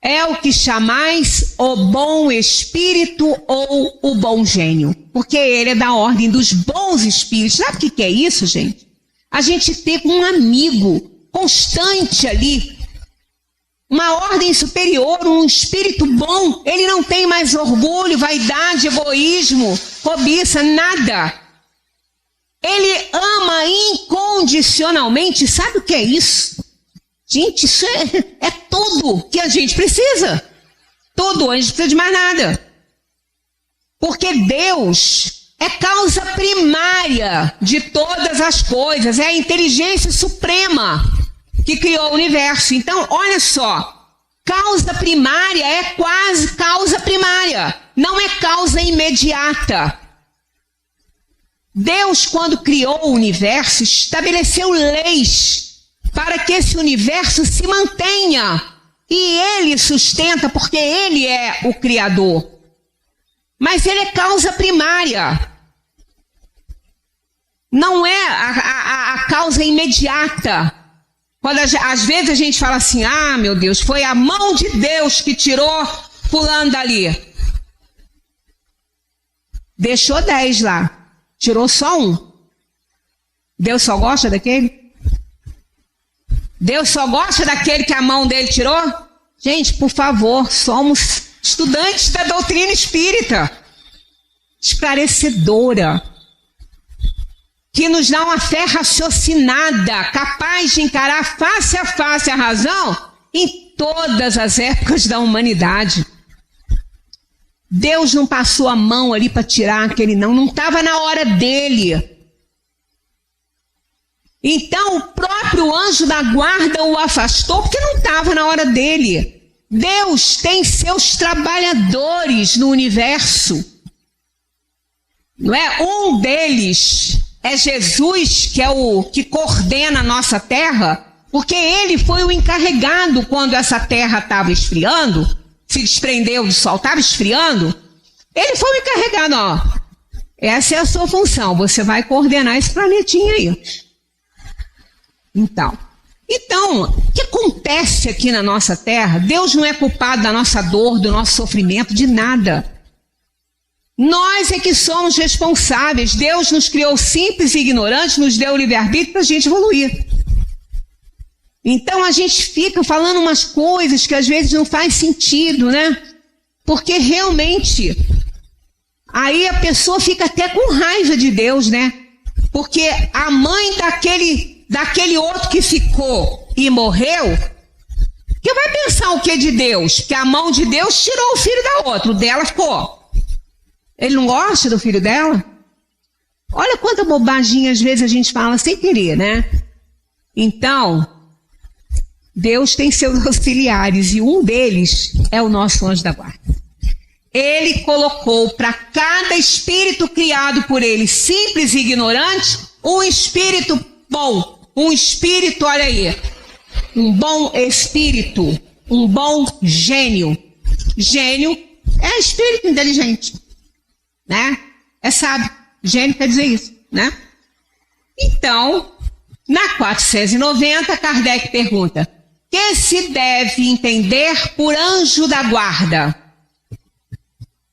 é o que chamais o bom espírito ou o bom gênio. Porque ele é da ordem dos bons espíritos. Sabe o que é isso, gente? A gente ter um amigo constante ali. Uma ordem superior, um espírito bom. Ele não tem mais orgulho, vaidade, egoísmo, cobiça, nada. Ele ama incondicionalmente. Sabe o que é isso? Gente, isso é tudo que a gente precisa. Tudo, a gente não precisa de mais nada. Porque Deus é causa primária de todas as coisas. É a inteligência suprema que criou o universo. Então, olha só. Causa primária é quase causa primária. Não é causa imediata. Deus, quando criou o universo, estabeleceu leis para que esse universo se mantenha. E Ele sustenta, porque Ele é o Criador. Mas Ele é causa primária. Não é a causa imediata. Quando às vezes a gente fala assim, ah, meu Deus, foi a mão de Deus que tirou fulano dali. Deixou 10 lá. Tirou só 1. Deus só gosta daquele? Deus só gosta daquele que a mão dele tirou? Gente, por favor, somos estudantes da doutrina espírita. Esclarecedora. Que nos dá uma fé raciocinada, capaz de encarar face a face a razão em todas as épocas da humanidade. Deus não passou a mão ali para tirar aquele não estava na hora dele. Então o próprio anjo da guarda o afastou porque não estava na hora dele. Deus tem seus trabalhadores no universo. Não é? Um deles é Jesus, que é o que coordena a nossa terra, porque ele foi o encarregado quando essa terra estava esfriando, se desprendeu do sol, estava esfriando, ele foi o encarregado, ó. Essa é a sua função, você vai coordenar esse planetinha aí. Então, o que acontece aqui na nossa terra? Deus não é culpado da nossa dor, do nosso sofrimento, de nada. Nós é que somos responsáveis. Deus nos criou simples e ignorantes, nos deu o livre-arbítrio para a gente evoluir. Então a gente fica falando umas coisas que às vezes não faz sentido, né? Porque realmente, aí a pessoa fica até com raiva de Deus, né? Porque a mãe daquele outro que ficou e morreu, que vai pensar o que de Deus? Que a mão de Deus tirou o filho da outra, o dela ficou. Ele não gosta do filho dela? Olha quanta bobagem às vezes a gente fala sem querer, né? Então, Deus tem seus auxiliares e um deles é o nosso anjo da guarda. Ele colocou para cada espírito criado por ele, simples e ignorante, um espírito bom. Um espírito, olha aí, um bom espírito, um bom gênio. Gênio é espírito inteligente. Né? É sábio. Gênio quer dizer isso, né? Então, na 490, Kardec pergunta: que se deve entender por anjo da guarda?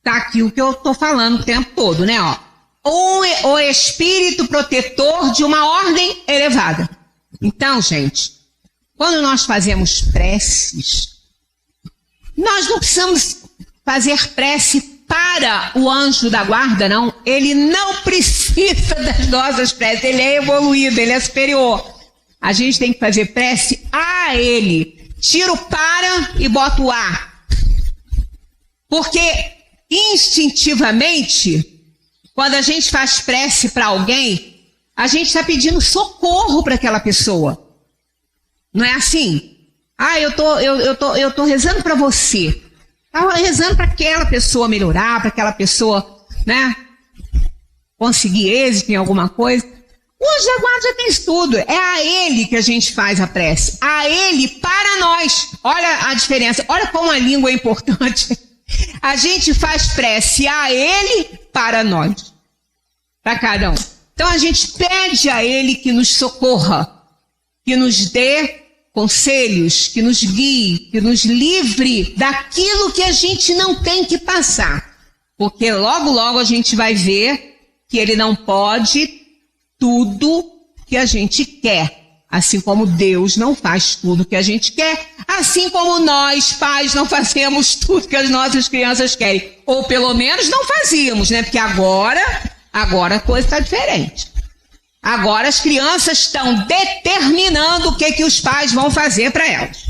Tá aqui o que eu estou falando o tempo todo, né? Ó. O espírito protetor de uma ordem elevada. Então, gente, quando nós fazemos preces, nós não precisamos fazer prece para o anjo da guarda, não. Ele não precisa das nossas preces, ele é evoluído, ele é superior. A gente tem que fazer prece a ele. Tira o para e bota o a. Porque instintivamente, quando a gente faz prece para alguém, a gente está pedindo socorro para aquela pessoa. Não é assim? Ah, eu tô rezando para você. Estava rezando para aquela pessoa melhorar, para aquela pessoa, né, conseguir êxito em alguma coisa. O anjo da guarda já tem isso tudo. É a ele que a gente faz a prece. A ele para nós. Olha a diferença. Olha como a língua é importante. A gente faz prece a ele para nós. Para cada um. Então a gente pede a ele que nos socorra, que nos dê conselhos, que nos guie, que nos livre daquilo que a gente não tem que passar. Porque logo, logo a gente vai ver que ele não pode tudo que a gente quer. Assim como Deus não faz tudo que a gente quer. Assim como nós, pais, não fazemos tudo que as nossas crianças querem. Ou pelo menos não fazíamos, né? Porque agora a coisa está diferente. Agora as crianças estão determinando o que os pais vão fazer para elas.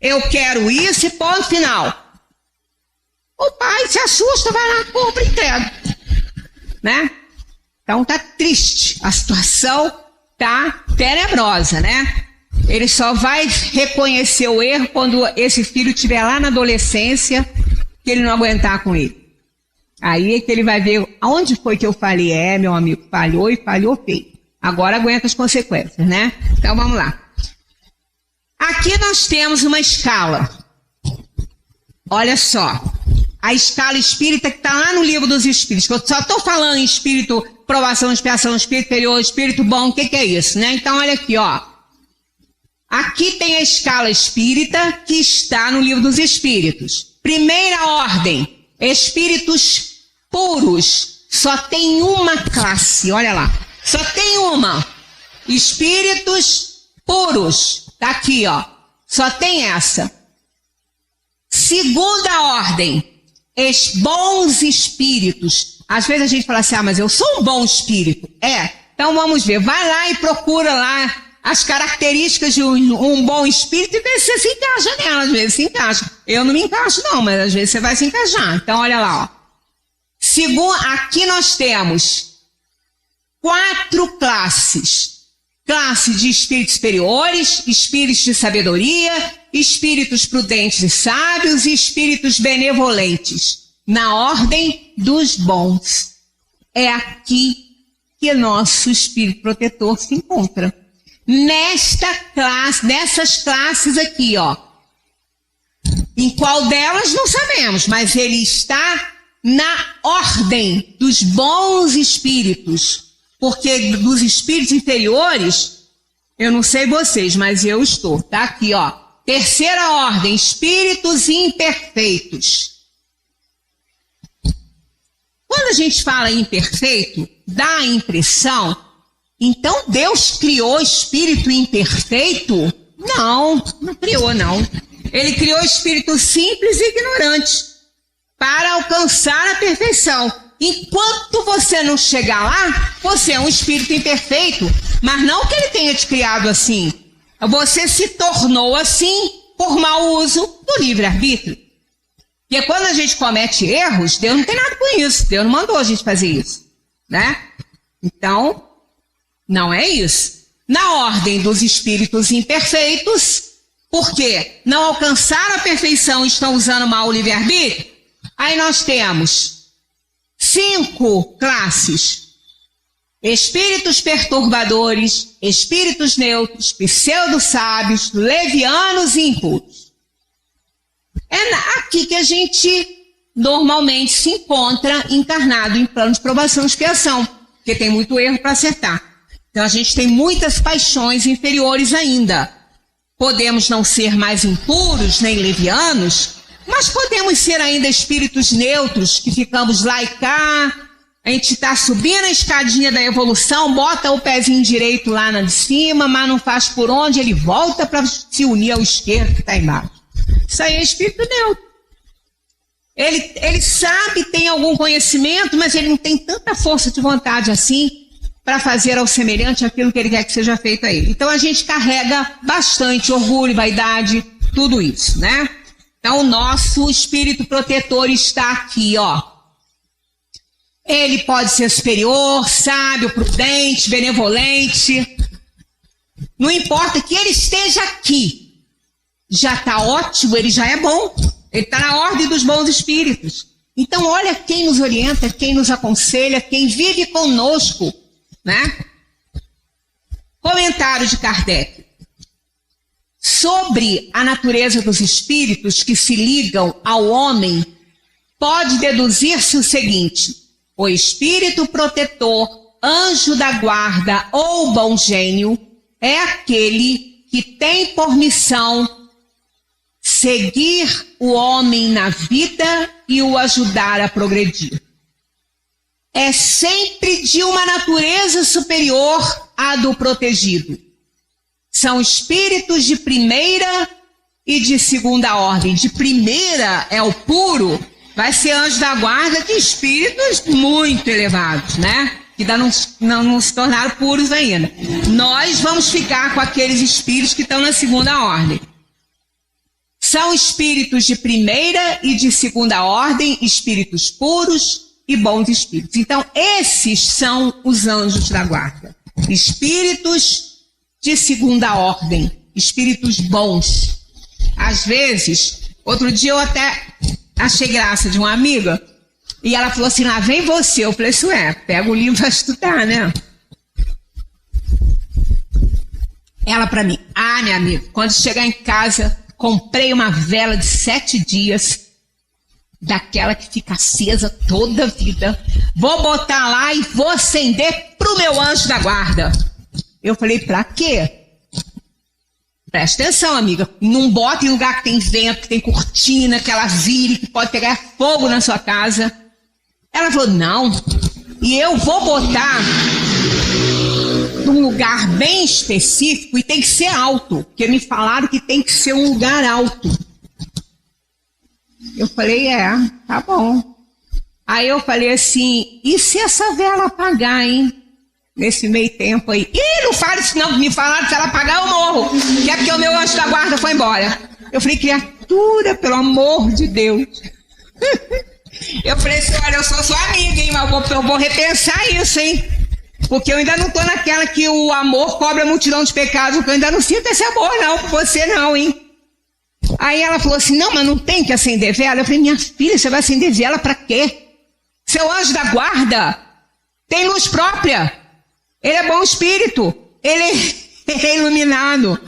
Eu quero isso e ponto final. O pai se assusta, vai lá, compra e entrega. Né? Então tá triste, a situação tá tenebrosa, né? Ele só vai reconhecer o erro quando esse filho estiver lá na adolescência, que ele não aguentar com ele. Aí é que ele vai ver aonde foi que eu falei. Meu amigo, falhou e falhou feio. Agora aguenta as consequências, né? Então vamos lá. Aqui nós temos uma escala. Olha só. A escala espírita que está lá no livro dos espíritos. Eu só estou falando em espírito, provação, expiação, espírito superior, espírito bom. O que é isso, né? Então olha aqui, ó. Aqui tem a escala espírita que está no livro dos espíritos. Primeira ordem, espíritos puros. Só tem uma classe, olha lá. Só tem uma. Espíritos puros. Tá aqui, ó. Só tem essa. Segunda ordem, bons espíritos. Às vezes a gente fala assim, mas eu sou um bom espírito. Então vamos ver. Vai lá e procura lá as características de um bom espírito e vê se você se encaixa nela. Às vezes se encaixa. Eu não me encaixo não, mas às vezes você vai se encaixar. Então olha lá, ó. Aqui nós temos 4 classes. Classe de espíritos superiores, espíritos de sabedoria, espíritos prudentes e sábios e espíritos benevolentes. Na ordem dos bons. É aqui que nosso espírito protetor se encontra. Nessas classes aqui, ó. Em qual delas não sabemos, mas ele está na ordem dos bons espíritos. Porque dos espíritos inferiores, eu não sei vocês, mas eu estou. Tá aqui, ó. Terceira ordem, espíritos imperfeitos. Quando a gente fala imperfeito, dá a impressão, então Deus criou espírito imperfeito? Não, não criou não. Ele criou espírito simples e ignorante para alcançar a perfeição. Enquanto você não chegar lá, você é um espírito imperfeito, mas não que ele tenha te criado assim. Você se tornou assim por mau uso do livre-arbítrio. Porque quando a gente comete erros, Deus não tem nada com isso. Deus não mandou a gente fazer isso, né? Então, não é isso. Na ordem dos espíritos imperfeitos, porque não alcançaram a perfeição e estão usando mal o livre-arbítrio, aí nós temos 5 classes. Espíritos perturbadores, espíritos neutros, pseudo-sábios, levianos e impuros. É aqui que a gente normalmente se encontra encarnado em plano de provação e expiação, porque tem muito erro para acertar. Então a gente tem muitas paixões inferiores ainda. Podemos não ser mais impuros nem levianos, mas podemos ser ainda espíritos neutros, que ficamos lá e cá. A gente está subindo a escadinha da evolução, bota o pezinho direito lá de cima, mas não faz por onde, ele volta para se unir ao esquerdo que está embaixo. Isso aí é espírito neutro. Ele sabe, tem algum conhecimento, mas ele não tem tanta força de vontade assim para fazer ao semelhante aquilo que ele quer que seja feito a ele. Então a gente carrega bastante orgulho, vaidade, tudo isso, né? Então o nosso espírito protetor está aqui, ó. Ele pode ser superior, sábio, prudente, benevolente. Não importa que ele esteja aqui. Já está ótimo, ele já é bom. Ele está na ordem dos bons espíritos. Então olha quem nos orienta, quem nos aconselha, quem vive conosco, né? Comentário de Kardec. Sobre a natureza dos espíritos que se ligam ao homem, pode deduzir-se o seguinte: o espírito protetor, anjo da guarda ou bom gênio é aquele que tem por missão seguir o homem na vida e o ajudar a progredir. É sempre de uma natureza superior à do protegido. São espíritos de primeira e de segunda ordem. De primeira é o puro, vai ser anjo da guarda de espíritos muito elevados, né? que ainda não se tornaram puros ainda. Nós vamos ficar com aqueles espíritos que estão na segunda ordem. São espíritos de primeira e de segunda ordem, espíritos puros e bons espíritos. Então, esses são os anjos da guarda. Espíritos de segunda ordem, espíritos bons. Às vezes, outro dia eu até achei graça de uma amiga, e ela falou assim, lá vem você. Eu falei, isso pega o livro e vai estudar, né? Ela pra mim, minha amiga, quando chegar em casa, comprei uma vela de 7 dias, daquela que fica acesa toda a vida. Vou botar lá e vou acender pro meu anjo da guarda. Eu falei, pra quê? Presta atenção, amiga. Não bota em lugar que tem vento, que tem cortina, que ela vire, que pode pegar fogo na sua casa. Ela falou, não. E eu vou botar num lugar bem específico e tem que ser alto. Porque me falaram que tem que ser um lugar alto. Eu falei, tá bom. Aí eu falei assim, e se essa vela apagar, hein? Nesse meio tempo aí. Ih, não fala isso não, me falaram que se ela apagar eu morro. Que é porque o meu anjo da guarda foi embora. Eu falei, criatura, pelo amor de Deus. Eu falei assim, olha, eu sou sua amiga, hein, mas eu vou repensar isso, hein. Porque eu ainda não tô naquela que o amor cobre a multidão de pecados, porque eu ainda não sinto esse amor não, por você não, hein. Aí ela falou assim, não, mas não tem que acender vela. Eu falei, minha filha, você vai acender vela pra quê? Seu anjo da guarda tem luz própria. Ele é bom espírito. Ele é iluminado.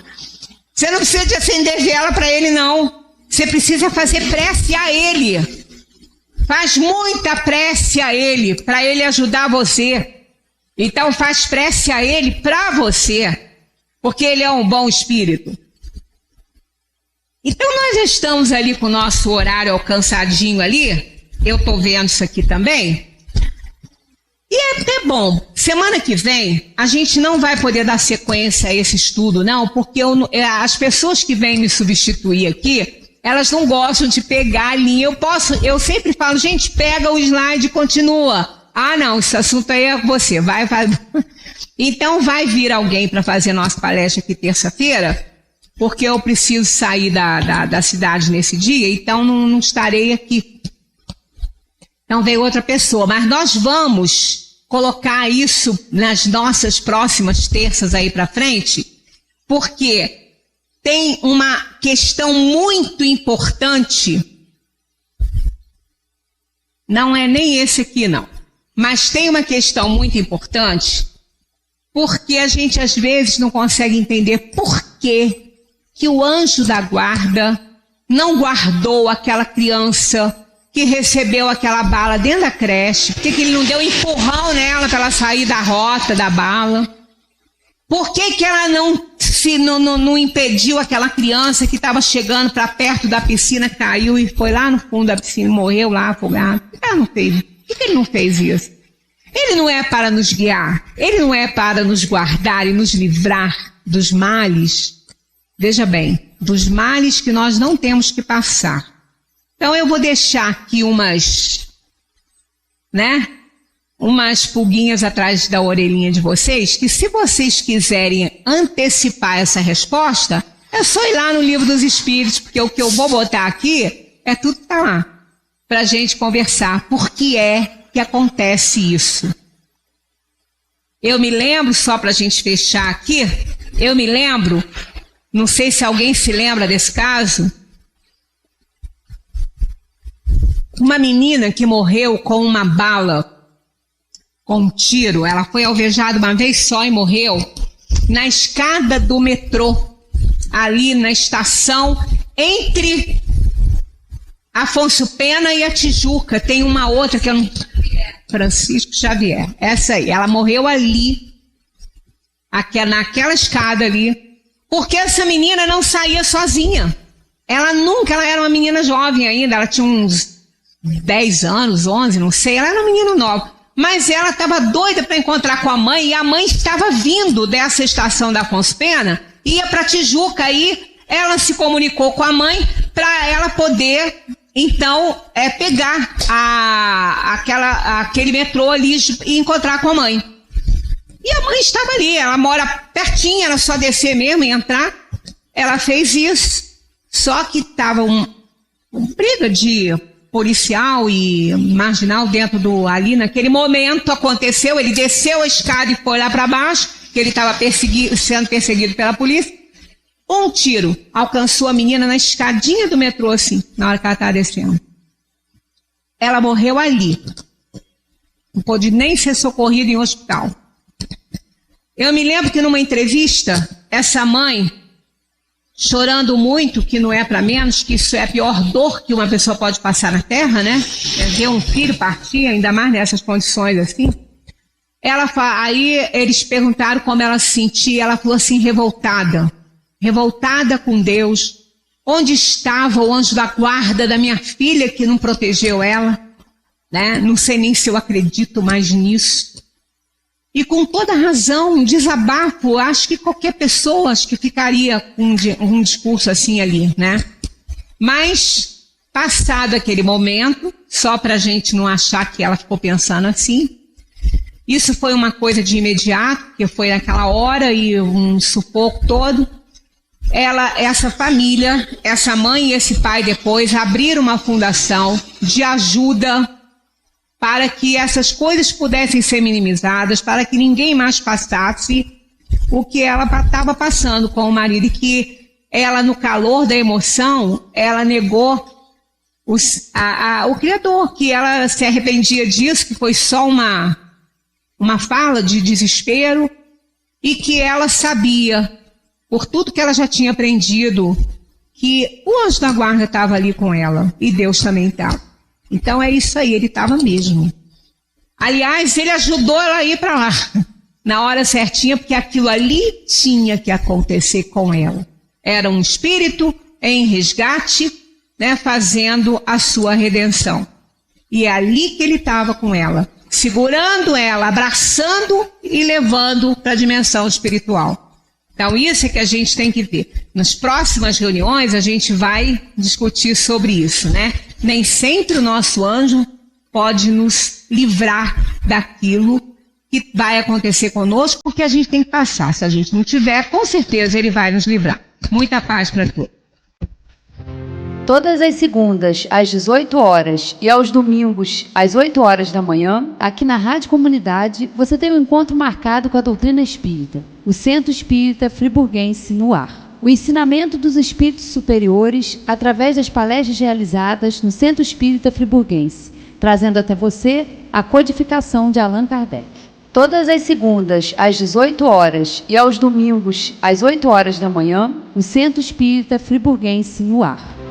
Você não precisa de acender vela para ele, não. Você precisa fazer prece a ele. Faz muita prece a ele, para ele ajudar você. Então faz prece a ele para você, porque ele é um bom espírito. Então nós já estamos ali com o nosso horário alcançadinho ali. Eu estou vendo isso aqui também. E é até bom, semana que vem a gente não vai poder dar sequência a esse estudo, não, porque as pessoas que vêm me substituir aqui, elas não gostam de pegar a linha. Eu sempre falo, gente, pega o slide e continua. Ah, não, esse assunto aí é você, vai. Então vai vir alguém para fazer nossa palestra aqui terça-feira, porque eu preciso sair da cidade nesse dia, então não estarei aqui. Então veio outra pessoa, mas nós vamos colocar isso nas nossas próximas terças aí para frente, porque tem uma questão muito importante, não é nem esse aqui não, mas tem uma questão muito importante, porque a gente às vezes não consegue entender por que o anjo da guarda não guardou aquela criança que recebeu aquela bala dentro da creche. Por que ele não deu empurrão nela para ela sair da rota da bala? Por que ela não impediu aquela criança que estava chegando para perto da piscina, caiu e foi lá no fundo da piscina e morreu lá afogado? Ela não fez. Por que ele não fez isso? Ele não é para nos guiar, ele não é para nos guardar e nos livrar dos males. Veja bem, dos males que nós não temos que passar. Então eu vou deixar aqui umas pulguinhas atrás da orelhinha de vocês, que se vocês quiserem antecipar essa resposta, é só ir lá no Livro dos Espíritos, porque o que eu vou botar aqui é tudo que está lá, para a gente conversar. Por que é que acontece isso? Eu me lembro, só para a gente fechar aqui, não sei se alguém se lembra desse caso, uma menina que morreu com uma bala, com um tiro. Ela foi alvejada uma vez só e morreu na escada do metrô, ali na estação entre Afonso Pena e a Tijuca. Tem uma outra que eu não... Francisco Xavier, essa aí. Ela morreu ali, naquela escada ali, porque essa menina não saía sozinha. Ela era uma menina jovem ainda, ela tinha uns 10 anos, 11, não sei, ela era uma menina nova. Mas ela estava doida para encontrar com a mãe, e a mãe estava vindo dessa estação da Afonso Pena, ia para Tijuca, aí ela se comunicou com a mãe para ela poder então pegar aquele metrô ali e encontrar com a mãe. E a mãe estava ali, ela mora pertinho, era só descer mesmo e entrar. Ela fez isso, só que estava uma briga de policial e marginal ali naquele momento aconteceu, ele desceu a escada e foi lá para baixo, que ele estava sendo perseguido pela polícia. Um tiro alcançou a menina na escadinha do metrô, assim, na hora que ela estava descendo. Ela morreu ali. Não pôde nem ser socorrida em hospital. Eu me lembro que numa entrevista, essa mãe, chorando muito, que não é para menos, que isso é a pior dor que uma pessoa pode passar na Terra, né? É ver um filho partir, ainda mais nessas condições assim. Aí eles perguntaram como ela se sentia, ela falou assim, revoltada com Deus. Onde estava o anjo da guarda da minha filha que não protegeu ela? Né? Não sei nem se eu acredito mais nisso. E com toda razão, um desabafo, acho que qualquer pessoa ficaria com um discurso assim ali, né? Mas, passado aquele momento, só para a gente não achar que ela ficou pensando assim, isso foi uma coisa de imediato, que foi naquela hora e um sufoco todo. Essa família, essa mãe e esse pai depois abriram uma fundação de ajuda para que essas coisas pudessem ser minimizadas, para que ninguém mais passasse o que ela estava passando com o marido, e que ela, no calor da emoção, ela negou o Criador, que ela se arrependia disso, que foi só uma fala de desespero, e que ela sabia, por tudo que ela já tinha aprendido, que o anjo da guarda estava ali com ela, e Deus também estava. Então é isso aí, ele estava mesmo. Aliás, ele ajudou ela a ir para lá, na hora certinha, porque aquilo ali tinha que acontecer com ela. Era um espírito em resgate, né, fazendo a sua redenção. E é ali que ele estava com ela, segurando ela, abraçando e levando para a dimensão espiritual. Então isso é que a gente tem que ver. Nas próximas reuniões a gente vai discutir sobre isso, né? Nem sempre o nosso anjo pode nos livrar daquilo que vai acontecer conosco, porque a gente tem que passar. Se a gente não tiver, com certeza ele vai nos livrar. Muita paz para todos. Todas as segundas, às 18 horas, e aos domingos, às 8 horas da manhã, aqui na Rádio Comunidade, você tem um encontro marcado com a doutrina espírita, o Centro Espírita Friburguense no ar. O ensinamento dos espíritos superiores através das palestras realizadas no Centro Espírita Friburguense, trazendo até você a codificação de Allan Kardec. Todas as segundas, às 18 horas, e aos domingos, às 8 horas da manhã, o Centro Espírita Friburguense no ar.